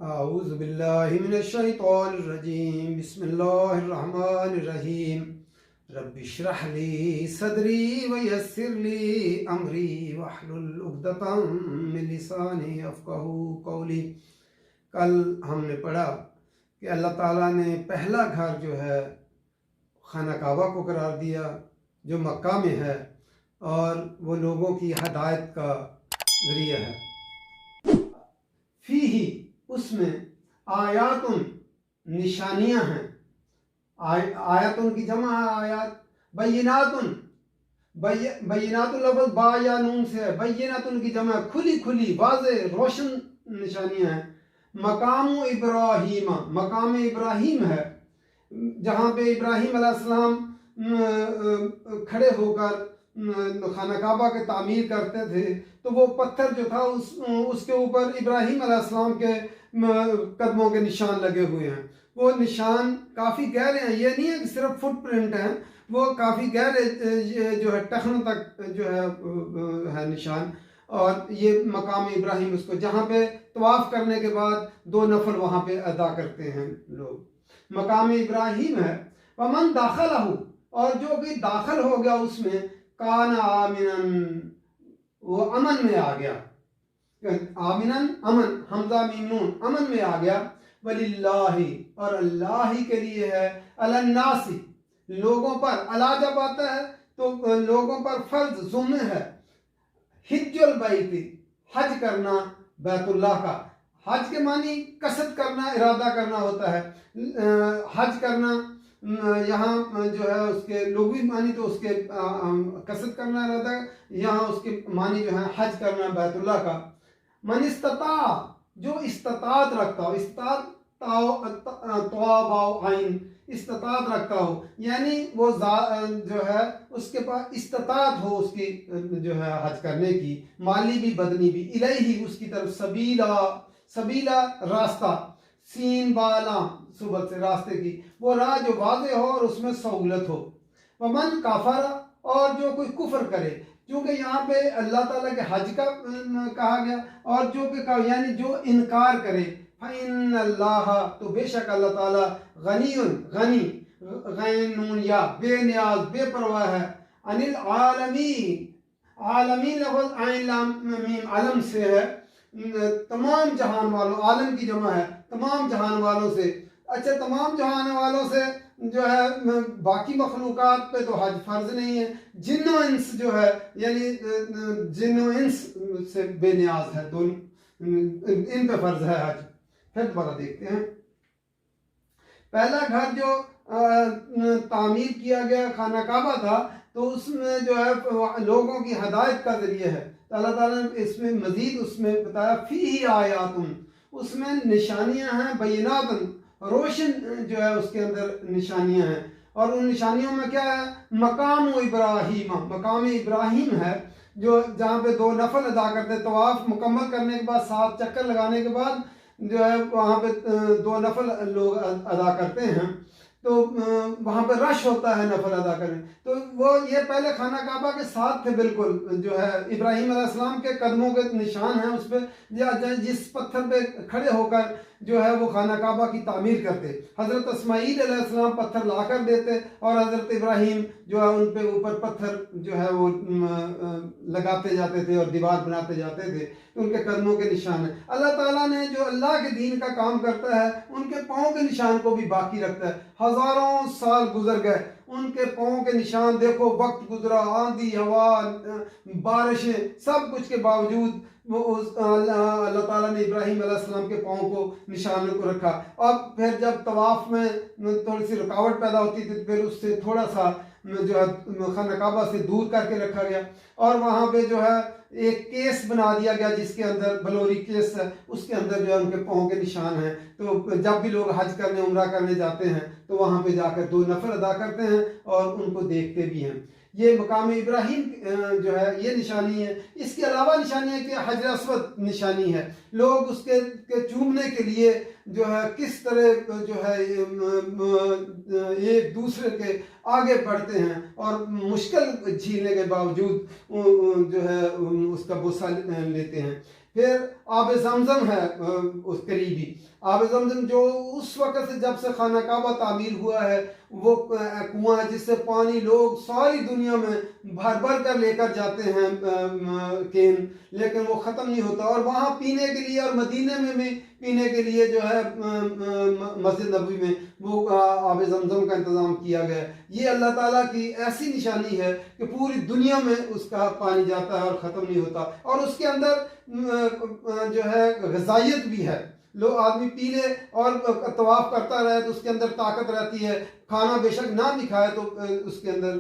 आऊज़ु बिल्लाहि मिनश शैतानिर रजीम बिस्मिल्लाहिर रहमानिर रहीम रब्बि इश्रह ली सदरी व यस्सिर ली अमरी वहलुल उक़दतम मिन लिसानी यफ़क़हू क़ौली। कल हमने पढ़ा कि अल्लाह ताला ने पहला घर जो है खाना काबा को करार दिया जो मक्का में है और वो लोगों की हदायत का ज़रिया है। फीही उसमें आयातुन निशानियाँ हैं। आयतुन की जमा है आयात। बय्यिनातुन बय्यिनातुन लफ्ज़ बा या नून से है। बय्यिनातुन की जमा खुली खुली वाज़े रोशन निशानियाँ हैं। मकाम इब्राहीम मकाम इब्राहीम है जहाँ पे इब्राहीम अलैहिस्सलाम खड़े होकर खाना काबा के तामीर करते थे, तो वो पत्थर जो था उसके ऊपर इब्राहीम अलैहिस्सलाम के कदमों के निशान लगे हुए हैं। वो निशान काफ़ी गहरे हैं, ये नहीं है कि सिर्फ फुटप्रिंट हैं, वो काफ़ी गहरे जो है टखनों तक जो है निशान। और ये मकाम इब्राहीम उसको जहाँ पे तवाफ़ करने के बाद 2 नफल वहाँ पे अदा करते हैं लोग। मकाम इब्राहीम है। वमन दाखलहु और जो कि दाखिल हो गया उसमें कान आमिनन वो अमन में आ गया। आमिनन अमन हमजा मीम नून अमन में आ गया। वलिल्लाहि और अल्लाह ही के लिए है। अलन्नासी लोगों पर अला जब आता है तो लोगों पर फर्ज ज़ुम्मे है। हिज्जुल बैती हज करना बैतुल्लाह का। हज के मानी कसद करना इरादा करना होता है। हज करना यहाँ जो है उसके लुग़वी मानी तो उसके कसद करना इरादा, यहाँ उसके मानी जो है हज करना बैतुल्लाह का। मन इस्तता जो इस्तात रखता हो, इस्तात इस्तात रखता हो यानी वो जो है उसके पास इस्तात हो उसकी जो है हज करने की, माली भी बदनी भी। इलैही उसकी तरफ सबीला सबीला रास्ता, सीन बाला सुबह से रास्ते की वो राह जो वाज़े हो और उसमें सहूलत हो। वमन काफर और जो कोई कुफर करे, क्योंकि यहाँ पे अल्लाह ताला के हज का कहा गया और जो कि यानी जो इनकार करे फ़इन्न अल्लाह तो बेशक अल्लाह ताला गनीयुन गनी गैन नून या बेनियाज बेपरवाह है। अनिल आलमीन आलमीन लफ्ज़ आइन लाम मीम अलम से है, तमाम जहान वालों, आलम की जमा है तमाम जहान वालों से। अच्छा तमाम जहान वालों से जो है बाकी मखलूक़ात पे तो हज फ़र्ज नहीं है। जिन्नो इंस जो है यानी जिन्नो इंस से बेनियाज है, दोनों इन पे फ़र्ज है हज। फिर दोबारा देखते हैं। पहला घर जो तामीर किया गया खाना काबा था तो उसमें जो है लोगों की हदायत का ज़रिया है। तो अल्लाह ताला ने इसमें मज़ीद उसमें बताया फ़ीही आयातुन उसमें निशानियाँ हैं, बय्यिनातुन रोशन जो है उसके अंदर निशानियाँ हैं। और उन निशानियों में क्या है? मकाम इब्राहीम मकाम इब्राहीम है जो जहाँ पे 2 नफल अदा करते, तवाफ़ मुकम्मल करने के बाद 7 चक्कर लगाने के बाद जो है वहाँ पे 2 नफल लोग अदा करते हैं, तो वहाँ पे रश होता है नफल अदा करने। तो वो ये पहले खाना काबा के साथ थे बिल्कुल, जो है इब्राहीम अलैहिस्सलाम के कदमों के निशान हैं उस पर, जिस पत्थर पे खड़े होकर जो है वो खाना काबा की तामीर करते। हज़रत इस्माईल अलैहिस्सलाम पत्थर ला कर देते और हज़रत इब्राहीम जो है उन पे ऊपर पत्थर जो है वो लगाते जाते थे और दीवार बनाते जाते थे। उनके कदमों के निशान है। अल्लाह ताला ने जो अल्लाह के दीन का काम करता है उनके पाँव के निशान को भी बाकी रखता है। हज़ारों साल गुजर गए, उनके पाँव के निशान देखो, वक्त गुजरा, आंधी हवा बारिशें सब कुछ के बावजूद वो अल्लाह ताला ने इब्राहीम अलैहिस्सलाम के पाँव को निशान को रखा। अब फिर जब तवाफ़ में थोड़ी सी रुकावट पैदा होती थी तो फिर उससे थोड़ा सा जो है खाना काबा से दूर करके रखा गया और वहाँ पे जो है एक केस बना दिया गया जिसके अंदर बलोरी केस है, उसके अंदर जो है उनके पाँव के निशान हैं। तो जब भी लोग हज करने उम्रा करने जाते हैं तो वहाँ पे जाकर 2 नफल अदा करते हैं और उनको देखते भी हैं। ये मकाम इब्राहीम जो है ये निशानी है। इसके अलावा निशानी है कि हजर अस्वद निशानी है। लोग उसके चूमने के लिए जो है किस तरह जो है एक दूसरे के आगे बढ़ते हैं और मुश्किल झीलने के बावजूद जो है उसका बोसा लेते हैं। फिर आब जमजम है उस करीबी आब जमजम, जो उस वक़्त से जब से खाना काबा तामीर हुआ है वो कुआं है जिससे पानी लोग सारी दुनिया में भर भर कर लेकर जाते हैं केन, लेकिन वो ख़त्म नहीं होता। और वहाँ पीने के लिए, और मदीने में भी पीने के लिए जो है मस्जिद नबवी में वो आब जमजम का इंतज़ाम किया गया है। ये अल्लाह ताला की ऐसी निशानी है कि पूरी दुनिया में उसका पानी जाता है और ख़त्म नहीं होता। और उसके अंदर जो है ग़िज़ाइयत भी है, लोग आदमी पी ले और तवाफ़ करता रहे तो उसके अंदर ताकत रहती है, खाना बेशक ना भी खाए तो उसके अंदर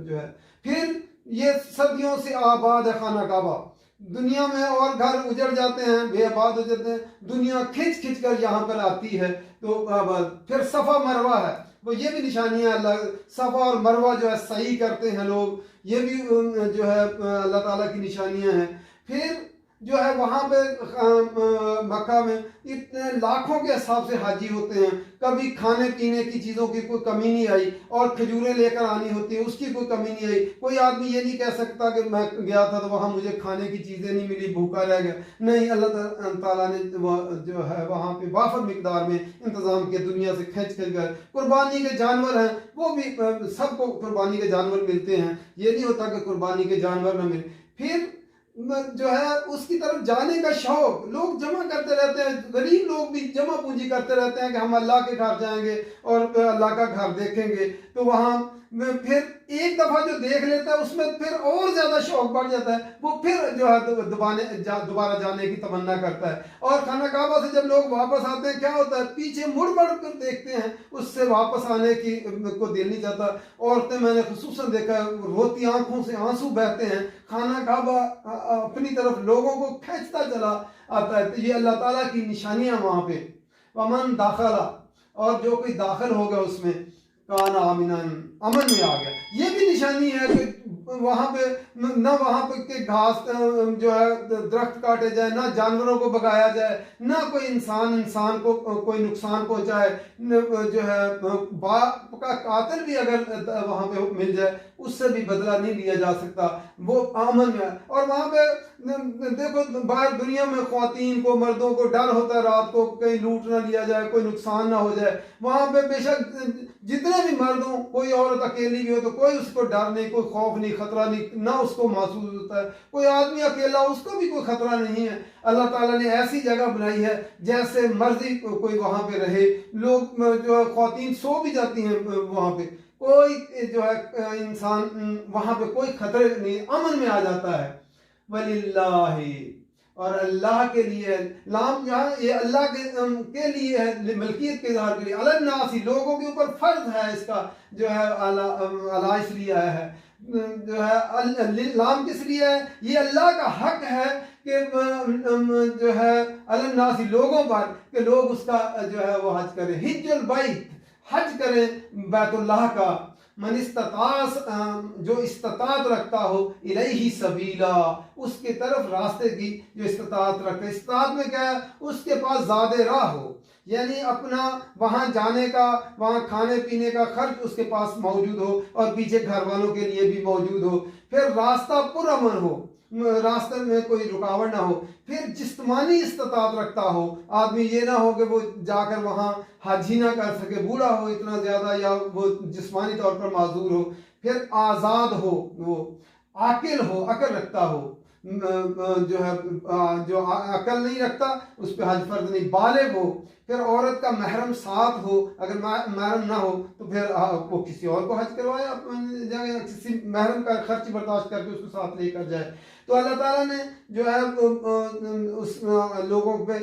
जो है। फिर ये सदियों से आबाद है खाना काबा दुनिया में, और घर उजड़ जाते हैं, बेआबाद हो जाते हैं, दुनिया खिंच खिंच कर यहाँ पर आती है तो आबाद। फिर सफ़ा मरवा है, वो ये भी निशानी है अल्लाह, सफ़ा और मरवा जो है सही करते हैं लोग, ये भी जो है अल्लाह ताला की निशानियाँ हैं। फिर जो है वहाँ पे मक्का में इतने लाखों के हिसाब से हाजी होते हैं, कभी खाने पीने की चीज़ों की कोई कमी नहीं आई, और खजूरें लेकर आनी होती है उसकी कोई कमी नहीं आई। कोई आदमी ये नहीं कह सकता कि मैं गया था तो वहाँ मुझे खाने की चीज़ें नहीं मिली, भूखा रह गया। नहीं, अल्लाह ताला ने जो है वहाँ पे वाफर मिकदार में इंतज़ाम किया, दुनिया से खींच खींच कर। कुर्बानी के जानवर हैं वो भी सबको कुर्बानी के जानवर मिलते हैं, ये नहीं होता कि कुर्बानी के जानवर न मिले। फिर जो है उसकी तरफ जाने का शौक लोग जमा करते रहते हैं, गरीब लोग भी जमा पूंजी करते रहते हैं कि हम अल्लाह के घर जाएंगे और अल्लाह का घर देखेंगे। तो वहाँ फिर एक दफ़ा जो देख लेता है उसमें फिर और ज़्यादा शौक बढ़ जाता है, वो फिर जो है दोबारा जाने की तमन्ना करता है। और खाना काबा से जब लोग वापस आते हैं क्या होता है, पीछे मुड़ कर देखते हैं, उससे वापस आने की को दिल नहीं चाहता। औरतें मैंने खुसूसन देखा रोती आंखों से आंसू बहते हैं, खाना काबा अपनी तरफ लोगों को खींचता चला आता है। तो ये अल्लाह ताला की निशानियाँ वहाँ पे। वमन दाखला, और जो कोई दाखिल हो गया उसमें, कान आमिनन, अमन में आ गया। ये भी निशानी है कि वहाँ पे न वहाँ पे के घास जो है दरख्त काटे जाए, ना जानवरों को भगाया जाए, ना कोई इंसान को कोई नुकसान पहुँचाए, जो है बाप का कातिल भी अगर वहाँ पे मिल जाए उससे भी बदला नहीं लिया जा सकता, वो अमन में। और वहाँ पे देखो बाहर दुनिया में ख्वातीन को, मर्दों को डर होता है रात को कहीं लूट ना लिया जाए, कोई नुकसान ना हो जाए। वहाँ पे बेशक जितने भी मर्द हों, कोई औरत अकेली भी हो तो कोई उसको डर नहीं, कोई खौफ नहीं, खतरा नहीं, ना उसको महसूस होता है। कोई आदमी अकेला उसको भी कोई खतरा नहीं है। अल्लाह ताला ने ऐसी जगह बनाई है जैसे मर्जी कोई वहाँ पे रहे। लोग जो है ख्वातीन सो भी जाती हैं वहाँ पे, कोई जो है इंसान वहाँ पे कोई खतरे नहीं, अमन में आ जाता है। वलिल्लाहि, और अल्लाह के लिए लाम यहाँ ये अल्लाह के लिए है, मलकियत के इज़हार के लिए। अलन्नासी, लोगों के ऊपर फर्ज है इसका जो है अला इसलिए आया है, जो है लाम किस लिए है, ये अल्लाह का हक है कि जो है अलन्नासी लोगों पर, कि लोग उसका जो है वो हज करें, हिज्जुल बैत, हज करें बैतुल्लाह का। मन इस्ततास, जो इस्तात रखता हो, इलैहि सबीला, उसके तरफ रास्ते की जो इस्तात रखे। इस्तात में क्या है, उसके पास ज़्यादा राह हो, यानी अपना वहाँ जाने का, वहाँ खाने पीने का खर्च उसके पास मौजूद हो, और पीछे घर वालों के लिए भी मौजूद हो। फिर रास्ता पुरअमन हो, रास्ते में कोई रुकावट ना हो। फिर जिस्मानी इस्तात रखता हो, आदमी ये ना हो कि वो जाकर वहाँ हज ही ना कर सके, बूढ़ा हो इतना ज़्यादा, या वो जिस्मानी तौर पर माजूर हो। फिर आज़ाद हो, वो आकिल हो, अकल रखता हो, जो है जो अकल नहीं रखता उस पर हज फर्ज नहीं, बालिग हो। फिर औरत का महरम साथ हो, अगर महरम ना हो तो फिर वो किसी और को हज करवाए, अपने किसी महरम का खर्च बर्दाश्त करके उसको साथ लेकर जाए। तो अल्लाह ताला ने जो है उस लोगों पे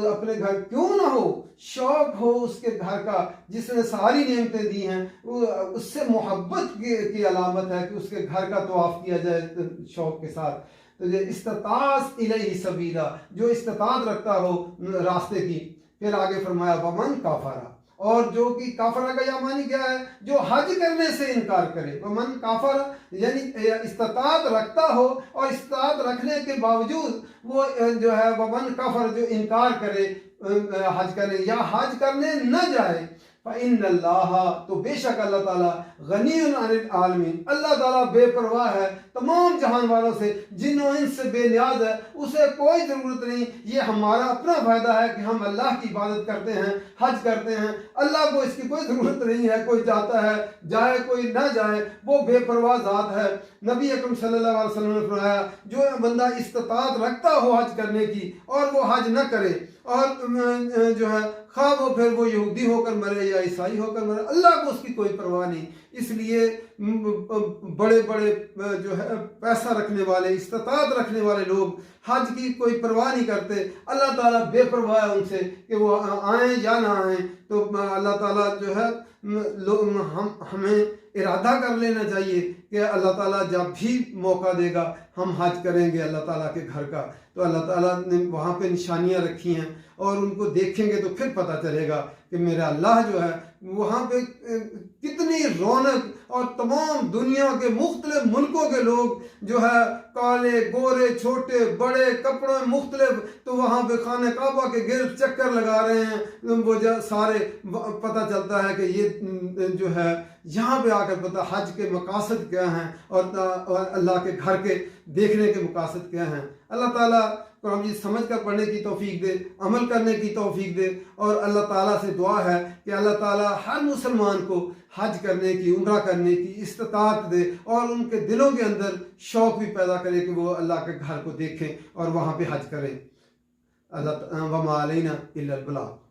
अपने घर क्यों ना हो, शौक हो उसके घर का जिसने सारी नेमतें दी हैं, उससे मोहब्बत की अलामत है कि उसके घर का तवाफ किया जाए शौक के साथ। तो ये इस्तात इलैहि सबीला, जो इस्तात रखता हो रास्ते की। फिर आगे फरमाया वमन काफरा, और जो कि काफरा का यामानी क्या है, जो हज करने से इनकार करे। वमन काफरा यानी इस्तात रखता हो और इस्तात रखने के बावजूद वो जो है वमन काफर, जो इनकार करे हज करने या हज करने न जाए। फ़इन्नल्लाह, तो बेशक अल्लाह ताला गनीयुन अनिल आलमीन, अल्लाह ताला बेपरवाह है तमाम जहान वालों से, जिन्हों इनसे बेनियाज है, उसे कोई ज़रूरत नहीं। ये हमारा अपना फ़ायदा है कि हम अल्लाह की इबादत करते हैं, हज करते हैं, अल्लाह को इसकी कोई ज़रूरत नहीं है। कोई जाता है जाए, कोई ना जाए, वो बेपरवाह ज़ात है। नबी अकरम सल्लल्लाहु अलैहि वसल्लम ने फरमाया, जो बंदा इस्तिताअत रखता हो हज करने की और वो हज न करे, और जो है खा वो फिर वो यहूदी होकर मरे या ईसाई होकर मरे, अल्लाह को उसकी कोई परवाह नहीं। इसलिए बड़े बड़े जो है पैसा रखने वाले, इस्तिताअत रखने वाले लोग हज की कोई परवाह नहीं करते। अल्लाह ताला बेपरवाह है उनसे कि वो आए या ना आए। तो अल्लाह ताला जो है हमें इरादा कर लेना चाहिए कि अल्लाह ताला जब भी मौका देगा हम हज करेंगे अल्लाह ताला के घर का। तो अल्लाह ताला ने वहाँ पे निशानियाँ रखी हैं और उनको देखेंगे तो फिर पता चलेगा कि मेरा अल्लाह जो है वहाँ पे कितनी रौनक, और तमाम दुनिया के मुख्तलिफ मुल्कों के लोग जो है काले गोरे छोटे बड़े कपड़ों में मुख्तलिफ, तो वहाँ पे खाने काबा के गिर्द चक्कर लगा रहे हैं। वो जो सारे पता चलता है कि ये जो है यहाँ पे आकर पता हज के मकासद क्या हैं और अल्लाह के घर के देखने के मकासद क्या हैं। अल्लाह ताला को हम ये समझ कर पढ़ने की तौफीक दे, अमल करने की तौफीक दे। और अल्लाह ताला से दुआ है कि अल्लाह ताला हर मुसलमान को हज करने की, उम्रा करने की इस्तिताअत दे और उनके दिलों के अंदर शौक़ भी पैदा करे कि वो अल्लाह के घर को देखें और वहाँ पे हज करें। अल्लाह वमा अलैना इल्लल बलाग।